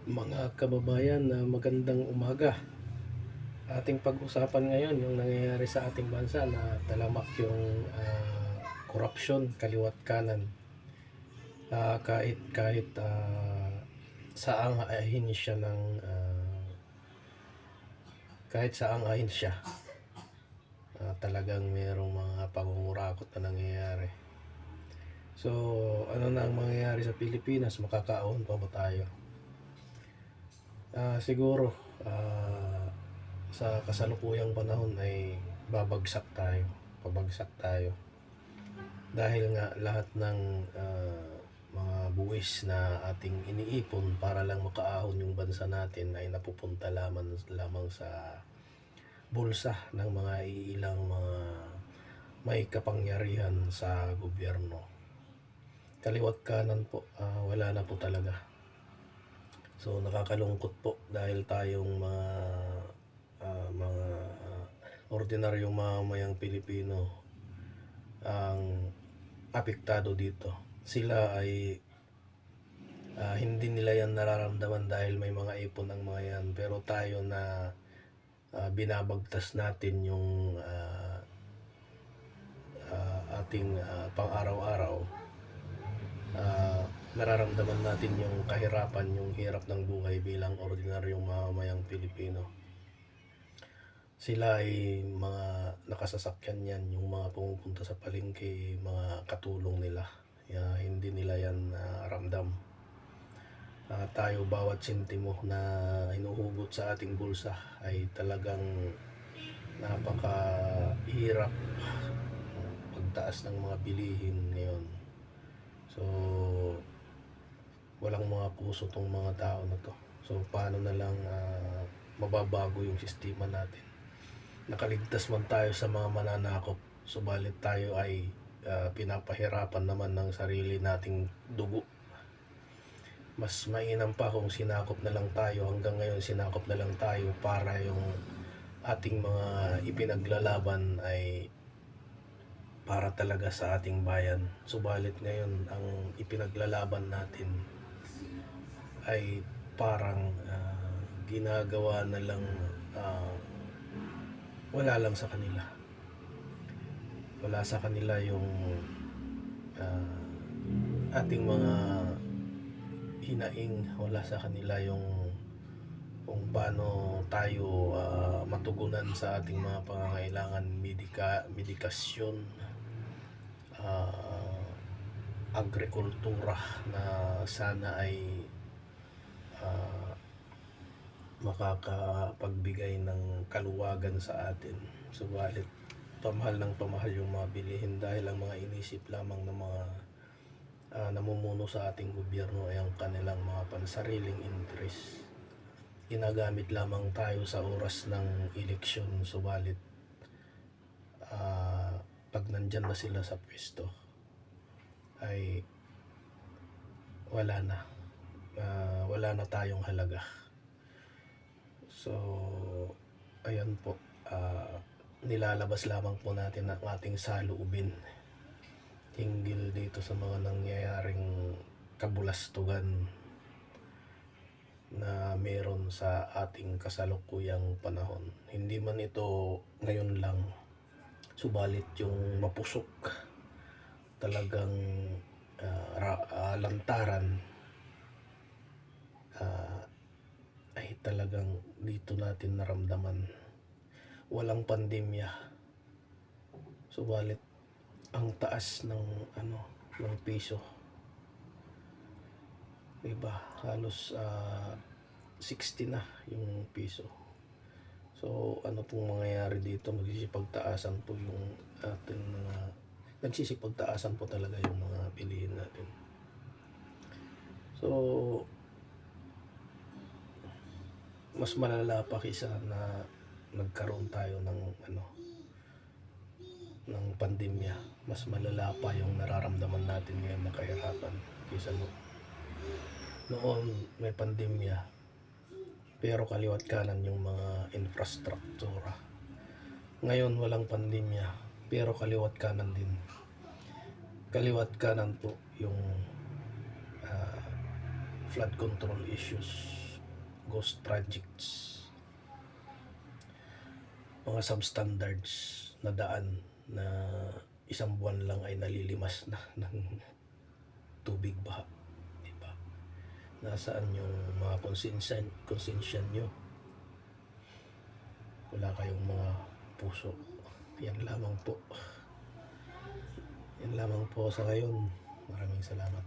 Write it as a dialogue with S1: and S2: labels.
S1: Mga kababayan, na magandang umaga. Ating pag-usapan ngayon yung nangyayari sa ating bansa na talamak yung korupsyon kaliwat kanan. Kahit saang ahin siya ng kahit saang ahin siya, talagang mayroong mga pangungurakot na nangyayari. So, ano na ang mangyayari sa Pilipinas? Makakaahon pa ba tayo? Siguro, sa kasalukuyang panahon ay babagsak tayo, pabagsak tayo. Dahil nga lahat ng mga buwis na ating iniipon para lang makaahon yung bansa natin ay napupunta lamang sa bulsa ng mga ilang mga may kapangyarihan sa gobyerno. Kaliwat kanan po, wala na po talaga. So nakakalungkot po dahil tayong mga ordinaryong mamamayang Pilipino ang apektado dito. Sila ay hindi nila yan nararamdaman dahil may mga ipon ang mga yan. Pero tayo na binabagtas natin yung ating pang-araw-araw, nararamdaman natin yung kahirapan, yung hirap ng buhay bilang ordinaryong mamamayang Pilipino. Sila ay mga nakasasakyan yan, yung mga pumupunta sa palengke, mga katulong nila. Hindi nila yan ramdam. Tayo, bawat sentimo na hinuhugot sa ating bulsa ay talagang napakahirap pagtaas ng mga bilihin ngayon. So, walang mga puso tong mga tao na to. So, paano na lang mababago yung sistema natin? Nakaligtas man tayo sa mga mananakop, subalit tayo ay pinapahirapan naman ng sarili nating dugo. Mas mainam pa kung sinakop na lang tayo, hanggang ngayon sinakop na lang tayo para yung ating mga ipinaglalaban ay para talaga sa ating bayan. Subalit ngayon ang ipinaglalaban natin ay parang ginagawa na lang, wala lang sa kanila. Wala sa kanila yung ating mga hinaing, wala sa kanila yung kung paano tayo matugunan sa ating mga pangangailangan, medikasyon, agrikultura na sana ay makakapagbigay ng kaluwagan sa atin. Subalit pamahal ng pamahal yung mga bilihin dahil ang mga inisip lamang ng mga namumuno sa ating gobyerno ay ang kanilang mga pansariling interes. Ginagamit lamang tayo sa oras ng eleksyon, subalit pag nandyan na sila sa pwesto ay wala na tayong halaga. So ayan po, nilalabas lamang po natin ang ating saloobin hinggil dito sa mga nangyayaring kabulastugan na meron sa ating kasalukuyang panahon. Hindi man ito ngayon lang, subalit yung mapusok talagang lantaran ay talagang dito natin naramdaman. Walang pandemya, subalit ang taas ng ng piso, diba? Halos 60 na yung piso. So ano pong mangyayari dito? Magsisipagtaasan po yung ating mga nagsisipagtaasan po talaga yung mga bilihin natin. So mas malala pa kaysa na nagkaroon tayo ng ng pandemya. Mas malala pa yung nararamdaman natin ngayon na kahirapan kaysa noon may pandemya pero kaliwat kanan yung mga infrastruktura. Ngayon walang pandemya pero kaliwat kanan din. Kaliwat kanan po yung flood control issues. ghost projects, mga substandards na daan na isang buwan lang ay nalilimas na ng tubig baha, di ba? Nasaan yung mga konsensya nyo? Wala kayong mga puso. Yan lamang po. Yan lamang po sa ngayon. Maraming salamat.